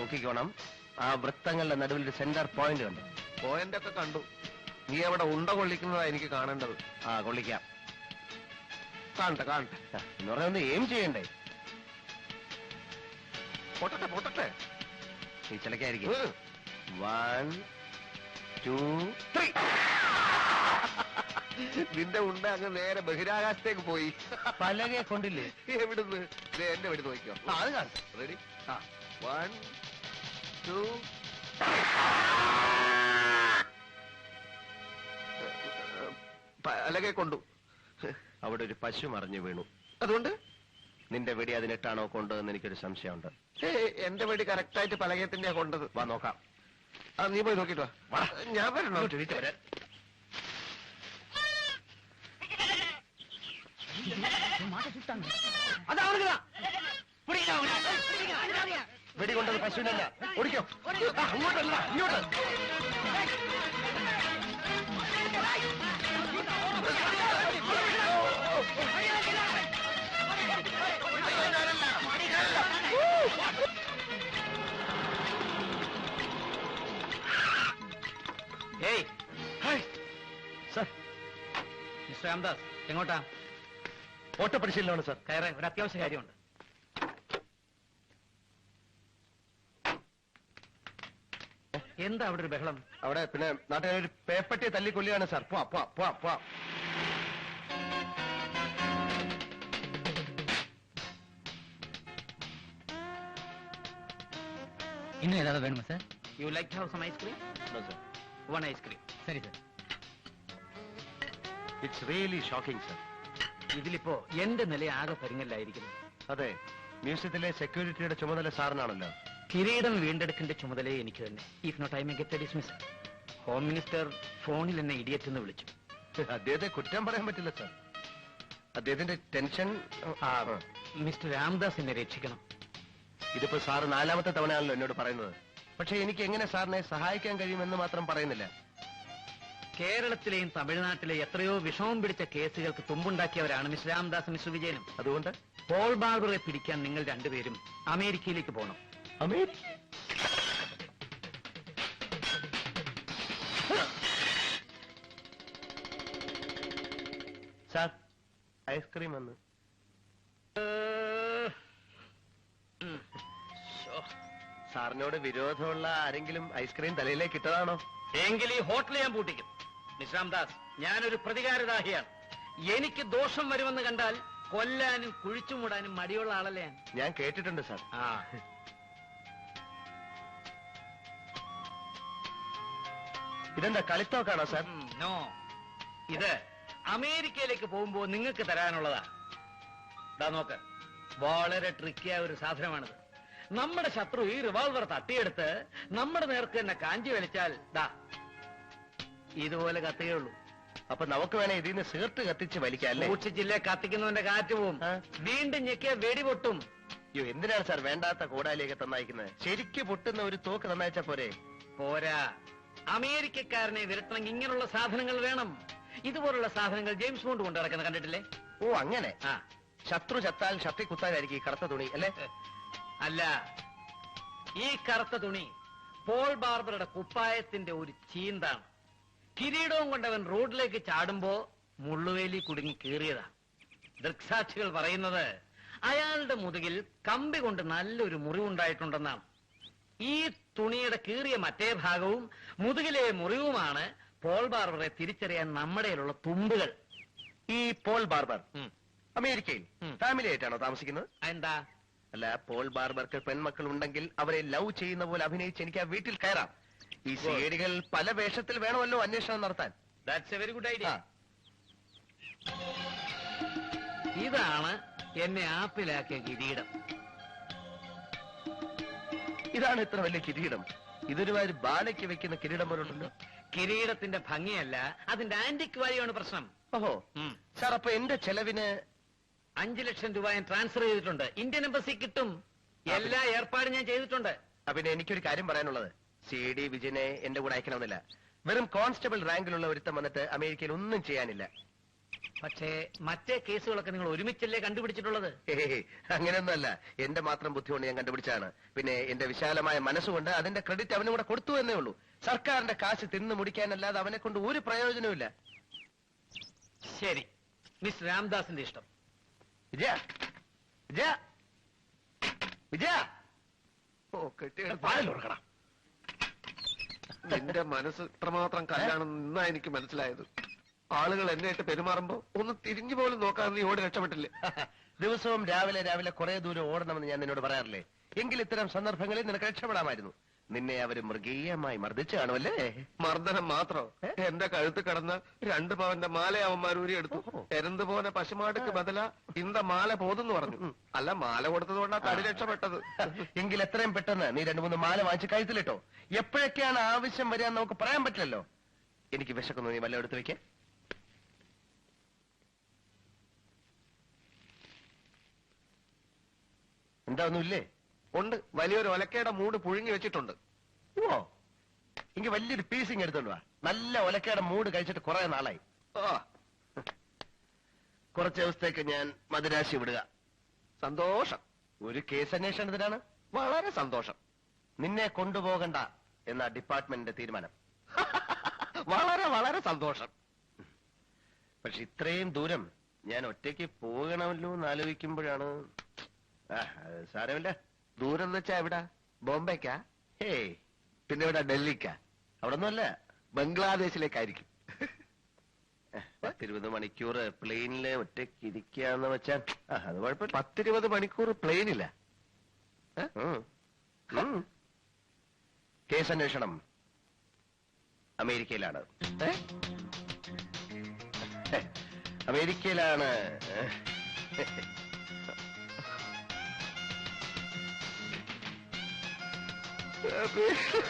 നോക്കിക്കോണം. ആ വൃത്തങ്ങളുടെ നടുവിൽ ഒരു സെന്റർ പോയിന്റ് കണ്ടു. പോയിന്റ് ഒക്കെ കണ്ടു. നീ അവിടെ ഉണ്ട കൊള്ളിക്കുന്നതാ എനിക്ക് കാണേണ്ടത്. ആ കൊള്ളിക്കാം. കാണട്ടെ കാണട്ടെ. എന്ന് പറഞ്ഞാൽ ഒന്ന് എയിം ചെയ്യണ്ടേ? പൊട്ടട്ടെ പൊട്ടട്ടെ. നീ ചിലക്കായിരിക്കും. 1 2 3. നിന്റെ ഉണ്ട അങ്ങ് നേരെ ബഹിരാകാശത്തേക്ക് പോയി. പലകെ കൊണ്ടില്ലേ? എവിടുന്ന്? എന്റെ വെടി നോക്കിയോ. അത് കാണും. റെഡി? 1 2 പലകെ കൊണ്ടു. അവിടെ ഒരു പശു മറിഞ്ഞു വീണു. അതുകൊണ്ട് നിന്റെ വെടി അതിനിട്ടാണോ കൊണ്ടതെന്ന് എനിക്കൊരു സംശയമുണ്ട്. എന്റെ വെടി കറക്റ്റായിട്ട് പലകത്തിന്റെയാ കൊണ്ടത്. വാ നോക്കാം. നീ പോയി നോക്കിട്ടോ. ഞാൻ വരണോ? വെടി കൊണ്ടത് പശുവിനല്ല. ഓടിക്കോ. അങ്ങോട്ടല്ല ഇങ്ങോട്ട്. സർ, മിസ്റ്റർ രാംദാസ് എങ്ങോട്ടാ? ഓട്ട പരിശീലനമാണ് സർ. കയറേ, ഒരു അത്യാവശ്യ കാര്യമുണ്ട്. എന്താ അവിടെ ഒരു ബഹളം? അവിടെ പിന്നെ നാട്ടുകാർ ഒരു പേപ്പട്ടിയെ തല്ലിക്കൊല്ലുകയാണ് സാർ. പോവാ പോവാ പോവാ പോവാ. ഇന്നും ഏതാ വേണമോ sir? You like to have some ice cream? No sir. One ice cream. ശരി sir. It's really shocking sir. ഇതിലിപ്പോ എന്റെ നില ആകെ പരിങ്ങല്ലായിരിക്കുന്നു. അതെ, മ്യൂസിയത്തിലെ സെക്യൂരിറ്റിയുടെ ചുമതല സാറിനാണല്ലോ. കിരീടം വീണ്ടെടുക്കേണ്ട ചുമതലയെ എനിക്ക് തന്നെ. If not I may get dismiss. Home minister ഫോണിൽ എന്നെ ഇഡിയറ്റ് എന്ന് വിളിച്ചു. അദ്ദേഹത്തെ കുറ്റം പറയാൻ പറ്റില്ല സർ. അദ്ദേഹത്തിന്റെ ടെൻഷൻ. മിസ്റ്റർ രാംദാസ് എന്നെ രക്ഷിക്കണം. ഇതിപ്പോ സാറ് 4ാമത്തെ തവണയാണല്ലോ എന്നോട് പറയുന്നത്. പക്ഷെ എനിക്ക് എങ്ങനെ സാറിനെ സഹായിക്കാൻ കഴിയുമെന്ന് മാത്രം പറയുന്നില്ല. കേരളത്തിലെയും തമിഴ്നാട്ടിലെയും എത്രയോ വിഷമം പിടിച്ച കേസുകൾക്ക് തുമ്പുണ്ടാക്കിയവരാണ് മിസ്റ്റർ രാംദാസ്, മിസ്റ്റർ വിജയനും. അതുകൊണ്ട് പോൾ ബാർബറെ പിടിക്കാൻ നിങ്ങൾ രണ്ടുപേരും അമേരിക്കയിലേക്ക് പോകണം. അമേരിക്ക? സാർ, ഐസ്ക്രീം വന്ന്. സാറിനോട് വിരോധമുള്ള ആരെങ്കിലും ഐസ്ക്രീം തലയിലേക്ക് ഇട്ടതാണോ? എങ്കിൽ ഈ ഹോട്ടൽ ഞാൻ പൂട്ടിക്കും. മിസ്റ്റർ രാംദാസ്, ഞാനൊരു പ്രതികാരദാഹിയാണ്. എനിക്ക് ദോഷം വരുമെന്ന് കണ്ടാൽ കൊല്ലാനും കുഴിച്ചു മൂടാനും മടിയുള്ള ആളല്ലേ ഞാൻ കേട്ടിട്ടുണ്ട് സാർ. ഇതെന്താ കളിത്തോക്കാണോ സാർ? നോ, ഇത് അമേരിക്കയിലേക്ക് പോകുമ്പോ നിങ്ങൾക്ക് തരാനുള്ളതാ. ഇതാ നോക്ക്, വളരെ ട്രിക്കിയായ ഒരു സാധനമാണിത്. നമ്മുടെ ശത്രു ഈ റിവോൾവർ തട്ടിയെടുത്ത് നമ്മുടെ നേർക്ക് തന്നെ കാഞ്ചി വലിച്ചാൽ ദാ ഇതുപോലെ കത്തുകയുള്ളൂ. അപ്പൊ നമുക്ക് വേണേ ഇതിൽ നിന്ന് സിഗരറ്റ് കത്തിച്ച് വലിക്കാം അല്ലേ? സൂക്ഷിച്ചില്ലേ, കത്തിക്കുന്നവന്റെ കാറ്റ് പോവും. വീണ്ടും ഞെക്കിയ വെടി പൊട്ടും. അയ്യോ, എന്തിനാണ് സാർ വേണ്ടാത്ത കോടാലിയൊക്കെ തന്നയക്കുന്നത്? ശരിക്ക് പൊട്ടുന്ന ഒരു തോക്ക് തന്നയച്ചാ പോരെ? പോരാ, അമേരിക്കക്കാരനെ വിരട്ടണമെങ്കിൽ ഇങ്ങനെയുള്ള സാധനങ്ങൾ വേണം. ഇതുപോലുള്ള സാധനങ്ങൾ ജെയിംസ് ബോണ്ട് കൊണ്ട് നടക്കുന്നത് കണ്ടിട്ടില്ലേ? ഓ അങ്ങനെ. ശത്രു ചത്താൽ ശക്തി കുത്താനായിരിക്കും ഈ കറുത്ത തുണി അല്ലേ? അല്ല, ഈ കറുത്ത തുണി പോൾ ബാർബറുടെ കുപ്പായത്തിന്റെ ഒരു ചീന്താണ്. കിരീടവും കൊണ്ടവൻ റോഡിലേക്ക് ചാടുമ്പോ മുള്ളുവേലി കുടുങ്ങി കീറിയതാ. ദൃക്സാക്ഷികൾ പറയുന്നത് അയാളുടെ മുതുകിൽ കമ്പി കൊണ്ട് നല്ലൊരു മുറിവുണ്ടായിട്ടുണ്ടെന്നാണ്. ഈ തുണിയുടെ കീറിയ മറ്റേ ഭാഗവും മുതുകിലെ മുറിവുമാണ് പോൾ ബാർബറെ തിരിച്ചറിയാൻ നമ്മുടെയിലുള്ള തുമ്പുകൾ. ഈ പോൾ ബാർബർ അമേരിക്കയിൽ ഫാമിലി ആയിട്ടാണോ താമസിക്കുന്നത്? എന്താ? അല്ല, പോൾ ബാർബർക്ക് പെൺമക്കൾ ഉണ്ടെങ്കിൽ അവരെ ലവ് ചെയ്യുന്ന പോലെ അഭിനയിച്ച് എനിക്ക് ആ വീട്ടിൽ കയറാം. ഈ സിഐഡികൾ പല വേഷത്തിൽ വേണമല്ലോ അന്വേഷണം നടത്താൻ. That's A very good idea. ഇതാണ് എന്നെ ആപ്പിലാക്കിയ കിരീടം. ഇതാണ് ഇത്ര വലിയ കിരീടം. ഇതൊരുമാതിരി ബാലയ്ക്ക് വെക്കുന്ന കിരീടം പോലുണ്ടല്ലോ. കിരീടത്തിന്റെ ഭംഗിയല്ല, അതിന്റെ ആന്റിക് വാല്യൂയാണ് പ്രശ്നം. ഓഹോ സാർ, അപ്പൊ എന്റെ ചെലവിന് 5 ലക്ഷം രൂപ ഞാൻ ട്രാൻസ്ഫർ ചെയ്തിട്ടുണ്ട്. ഇന്ത്യൻ എംബസി കിട്ടും. എല്ലാ ഏർപ്പാടും ഞാൻ ചെയ്തിട്ടുണ്ട്. പിന്നെ എനിക്കൊരു കാര്യം പറയാനുള്ളത്, CD വിജയനെ എന്റെ കൂടെ അയക്കണമെന്നില്ല. വെറും കോൺസ്റ്റബിൾ റാങ്കിലുള്ള ഒരുത്തം വന്നിട്ട് അമേരിക്കയിൽ ഒന്നും ചെയ്യാനില്ല. പക്ഷേ മറ്റേ കേസുകളൊക്കെ നിങ്ങൾ ഒരുമിച്ചല്ലേ കണ്ടുപിടിച്ചിട്ടുള്ളത്? അങ്ങനെയൊന്നുമല്ല, എന്റെ മാത്രം ബുദ്ധി കൊണ്ട് ഞാൻ കണ്ടുപിടിച്ചാണ്. പിന്നെ എന്റെ വിശാലമായ മനസ്സുകൊണ്ട് അതിന്റെ ക്രെഡിറ്റ് അവനും കൂടെ കൊടുത്തു എന്നേ ഉള്ളൂ. സർക്കാരിന്റെ കാശ് തിന്നു മുടിക്കാനല്ലാതെ അവനെ കൊണ്ട് ഒരു പ്രയോജനവുമില്ല. ശരി, മിസ് രാംദാസിന്റെ ഇഷ്ടം. വിജയ വിജയ വിജയ, ഓ കെട്ടിയെടുത്ത് പാലിൽ കൊടുക്കണം. നിന്റെ മനസ്സ് ഇത്രമാത്രം കല്ലാണെന്ന് ഇന്നാ എനിക്ക് മനസ്സിലായത്. ആളുകൾ എന്നെയായിട്ട് പെരുമാറുമ്പോ ഒന്ന് തിരിഞ്ഞു പോലും നോക്കാതെ നീ ഓടി രക്ഷപ്പെട്ടില്ലേ? ദിവസവും രാവിലെ രാവിലെ കുറെ ദൂരം ഓടണമെന്ന് ഞാൻ നിന്നോട് പറയാറില്ലേ? എങ്കിൽ ഇത്തരം സന്ദർഭങ്ങളിൽ നിനക്ക് രക്ഷപ്പെടാമായിരുന്നു. നിന്നെ അവര് മൃഗീയമായി മർദ്ദിച്ചു കാണുമല്ലേ? മർദ്ദനം മാത്രോ? എന്റെ കഴുത്ത് കിടന്ന 2 പവന്റെ മാല അവന്മാർ ഊരിയെടുത്തു. എരന്ത് പോലെ പശുമാടുക്ക് ബദല ഇന്ത മാല പോതെന്ന് പറഞ്ഞു. അല്ല, മാല കൊടുത്തത് കൊണ്ടാ തടി രക്ഷപ്പെട്ടത്. എങ്കിൽ എത്രയും പെട്ടെന്ന് നീ 2-3 മാല വാങ്ങിച്ച് കഴുത്തിലിട്ടോ. എപ്പോഴൊക്കെയാണ് ആവശ്യം വരിക എന്ന് നമുക്ക് പറയാൻ പറ്റില്ലല്ലോ. എനിക്ക് വിശക്കുന്നു, നീ വല്ല എടുത്ത് വെക്കേ. എന്താ ഒന്നുമില്ലേ? ഉണ്ട്, വലിയൊരു ഒലക്കയുടെ മൂട് പുഴുങ്ങി വെച്ചിട്ടുണ്ട്. ഓ, എനിക്ക് വലിയൊരു പീസിങ് എടുത്തോണ്ട് വാ. നല്ല ഒലക്കയുടെ മൂട് കഴിച്ചിട്ട് കുറെ നാളായി. ആ, കുറച്ച് ദിവസത്തേക്ക് ഞാൻ മദിരാശി വിടുക. സന്തോഷം. ഒരു കേസ് അന്വേഷണത്തിനാണ്. വളരെ സന്തോഷം. നിന്നെ കൊണ്ടുപോകണ്ട എന്ന ഡിപ്പാർട്ട്മെന്റിന്റെ തീരുമാനം. വളരെ വളരെ സന്തോഷം. പക്ഷെ ഇത്രയും ദൂരം ഞാൻ ഒറ്റയ്ക്ക് പോകണമല്ലോ എന്ന് ആലോചിക്കുമ്പോഴാണ്. സാരമില്ല. ദൂരം എന്ന് വെച്ചാ എവിടാ? ബോംബെക്കാ? ഹേയ്, പിന്നെ എവിടാ? ഡൽഹിക്കാ? അവിടെ ഒന്നുമല്ല, ബംഗ്ലാദേശിലേക്കായിരിക്കും. 10-20 മണിക്കൂർ പ്ലെയിനില് ഒറ്റയ്ക്ക് ഇരിക്കാന്ന് വെച്ചാൽ അത് കുഴപ്പമില്ല. 10-20 മണിക്കൂർ പ്ലെയിനില്ല. കേസ് അന്വേഷണം അമേരിക്കയിലാണ്. അമേരിക്കയിലാണ്.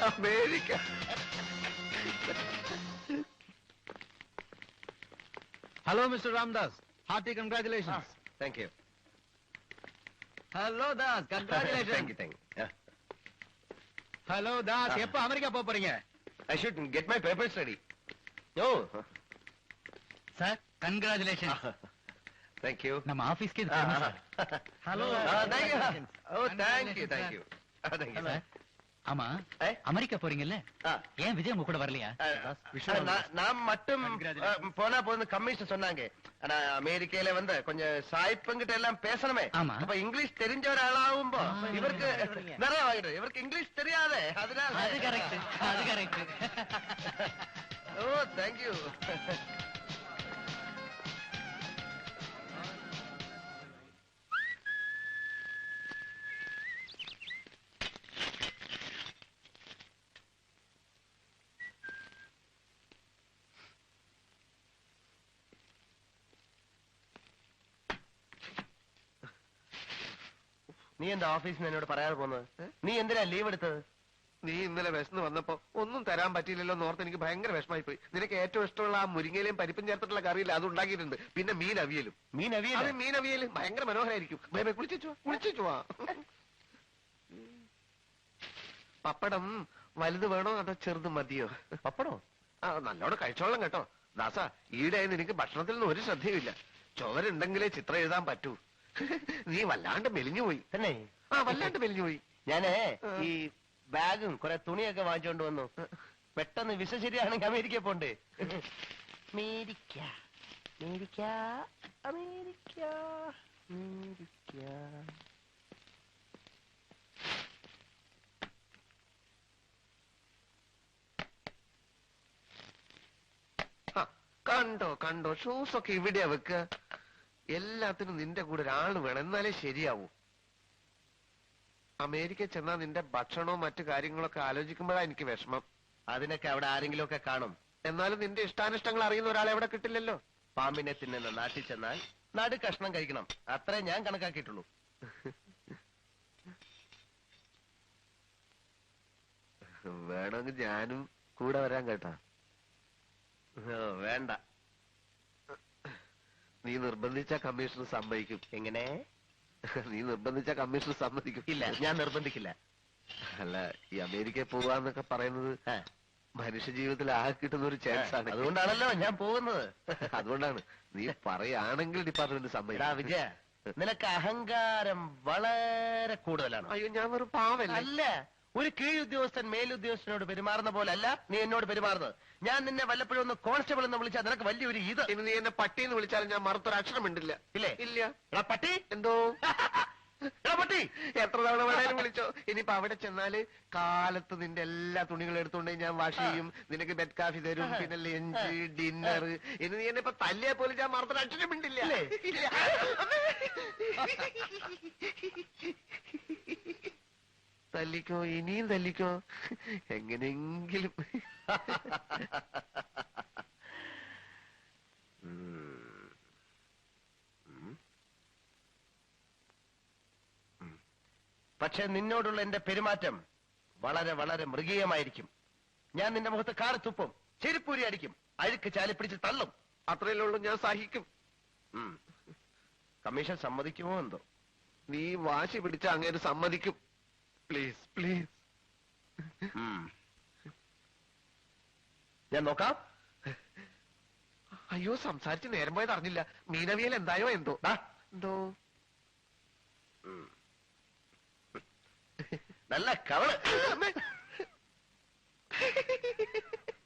America. Hello mister Ramdas, hearty congratulations. Thank you. Hello Das, congratulation. Thank you, thank you. Hello Das, எப்ப அமெரிக்கா போக போறீங்க? I should get my papers ready. Oh, sir, congratulation. thank you. நம்ம ஆபீஸ்க்கு இது போறோம் sir. Hello. Thank you. Oh, thank you, thank you. Thank you. ஆமா, America போறீங்கல்ல? ஏன் விஜய் உங்க கூட வரலையா? நான் மட்டும் போனா போதும் கமிஷன் சொன்னாங்க. ஆனா அமெரிக்கையில வந்து கொஞ்சம் சாய்ப்பங்கிட்ட எல்லாம் பேசணுமே. அப்ப இங்கிலீஷ் தெரிஞ்ச ஒரு ஆளாகும்போ இவருக்கு நிறைய வாங்கிடு. இவருக்கு இங்கிலீஷ் தெரியாதே, அதனால. அது கரெக்ட், அது கரெக்ட். ஓ, தேங்க்யூ. നീ എന്താ ഓഫീസിൽ നിന്ന് എന്നോട് പറയാതെ പോകുന്നത്? നീ എന്തിനാ ലീവ് എടുത്തത്? നീ ഇന്നലെ വിശന്ന് വന്നപ്പോ ഒന്നും തരാൻ പറ്റിയില്ലല്ലോ എന്നോർത്ത് എനിക്ക് ഭയങ്കര വിഷമായി പോയി. നിനക്ക് ഏറ്റവും ഇഷ്ടമുള്ള ആ മുരിങ്ങയിലും പരിപ്പും ചേർത്തിട്ടുള്ള കറിയില്ല, അത് ഉണ്ടാക്കിയിട്ടുണ്ട്. പിന്നെ മീൻ അവിയലും. മീൻ അവിയലും ഭയങ്കര മനോഹരായിരിക്കും. കുളിച്ചു വാ. പപ്പടം വലുത് വേണോ അതോ ചെറുത് മതിയോ? പപ്പടോ? നല്ലോണം കഴിച്ചോളാം കേട്ടോ. ദാസ, ഈടെ നിനക്ക് ഭക്ഷണത്തിൽ നിന്ന് ഒരു ശ്രദ്ധയുമില്ല. ചുവരുണ്ടെങ്കിലേ ചിത്രം എഴുതാൻ പറ്റൂ. നീ വല്ലാണ്ട് മെലിഞ്ഞുപോയി. തന്നെ? വല്ലാണ്ട് മെലിഞ്ഞുപോയി. ഞാനേ ഈ ബാഗും കുറെ തുണിയൊക്കെ വാങ്ങിച്ചോണ്ട് വന്നു. പെട്ടെന്ന് വിസ ശരിയാണെങ്കിൽ അമേരിക്ക പോണ്ടേ? America, America, America, America. കണ്ടോ കണ്ടോ, ഷൂസൊക്കെ ഇവിടെയാ വെക്ക. എല്ലാത്തിനും നിന്റെ കൂടെ ഒരാള് വേണം, എന്നാലേ ശരിയാവൂ. അമേരിക്ക ചെന്നാ നിന്റെ ഭക്ഷണവും മറ്റു കാര്യങ്ങളൊക്കെ ആലോചിക്കുമ്പോഴാ എനിക്ക് വിഷമം. അതിനൊക്കെ അവിടെ ആരെങ്കിലും ഒക്കെ കാണും. എന്നാലും നിന്റെ ഇഷ്ടാനിഷ്ടങ്ങൾ അറിയുന്ന ഒരാളെ എവിടെ കിട്ടില്ലല്ലോ. പാമ്പിനെ തിന്നുന്ന നാട്ടിൽ ചെന്നാൽ നടു കഷ്ണം കഴിക്കണം, അത്രേ ഞാൻ കണക്കാക്കിയിട്ടുള്ളൂ. വേണമെങ്കിൽ ഞാനും കൂടെ വരാൻ കേട്ടാ. വേണ്ട, നീ നിർബന്ധിച്ച കമ്മീഷണർ സമ്മതിക്കും. എങ്ങനെ? നീ നിർബന്ധിച്ച കമ്മീഷണർ സമ്മതിക്കും. ഇല്ല, ഞാൻ നിർബന്ധിക്കില്ല. അല്ല, ഈ അമേരിക്കയിൽ പോവാന്നൊക്കെ പറയുന്നത് മനുഷ്യ ജീവിതത്തിൽ ആകെ കിട്ടുന്ന ഒരു ചാൻസ് ആണ്. അതുകൊണ്ടാണല്ലോ ഞാൻ പോകുന്നത്. അതുകൊണ്ടാണ് നീ പറയുകയാണെങ്കിൽ ഡിപ്പാർട്ട്മെന്റ് എടാ സമ്മതിക്കും. വിജയ, നിനക്ക് അഹങ്കാരം വളരെ കൂടുതലാണ്. അയ്യോ, ഞാൻ വെറും പാവല്ലേ. അല്ല, ഒരു കീഴുദ്യോഗസ്ഥൻ മേലുദ്യോഗസ്ഥനോട് പെരുമാറുന്ന പോലെ അല്ല നീ എന്നോട് പെരുമാറുന്നത്. ഞാൻ നിന്നെ വല്ലപ്പോഴും ഒന്ന് കോൺസ്റ്റബിൾ എന്ന് വിളിച്ചാൽ നിനക്ക് വലിയൊരു ഇത്. ഇനി നീ എന്നെ പട്ടിന്ന് വിളിച്ചാലും ഞാൻ മറുത്തൊരു അക്ഷരം ഉണ്ടില്ല. ഇല്ലേ? ഇല്ല. എടാ പട്ടി, എന്തോ എടാ പട്ടി, എത്ര തവണ വേണേലും വിളിച്ചോ. ഇനിയിപ്പോ അവിടെ ചെന്നാല് കാലത്ത് നിന്റെ എല്ലാ തുണികളും എടുത്തോണ്ട് ഞാൻ വാഷ് ചെയ്യും, നിനക്ക് ബെഡ് കാഫി തരും, പിന്നെ ലഞ്ച് ഡിന്നർ. ഇനി നീ എന്നെ ഇപ്പൊ തല്ലിയാ പോലും ഞാൻ മറുത്തൊരു അക്ഷരം ഉണ്ടില്ല. ഇല്ല. തല്ലിക്കോ, ഇനിയും തല്ലിക്കോ, എങ്ങനെയെങ്കിലും. പക്ഷെ നിന്നോടുള്ള എന്റെ പെരുമാറ്റം വളരെ വളരെ മൃഗീയമായിരിക്കും. ഞാൻ നിന്റെ മുഖത്ത് കാറി തുപ്പും, ചെരുപ്പൂരി അടിക്കും, അഴുക്ക് ചാലി പിടിച്ച് തള്ളും. അത്രയല്ലേ ഉള്ളൂ, ഞാൻ സഹിക്കും. കമ്മീഷൻ സമ്മതിക്കുമോ എന്തോ? നീ വാശി പിടിച്ച അങ്ങേര് സമ്മതിക്കും. Please please. ഞാൻ നോക്കാം. അയ്യോ, സംസാരിച്ച് നേരം പോയത് അറിഞ്ഞില്ല. മീനവിയൽ എന്തായോ എന്തോ. എന്തോ നല്ല കവള്.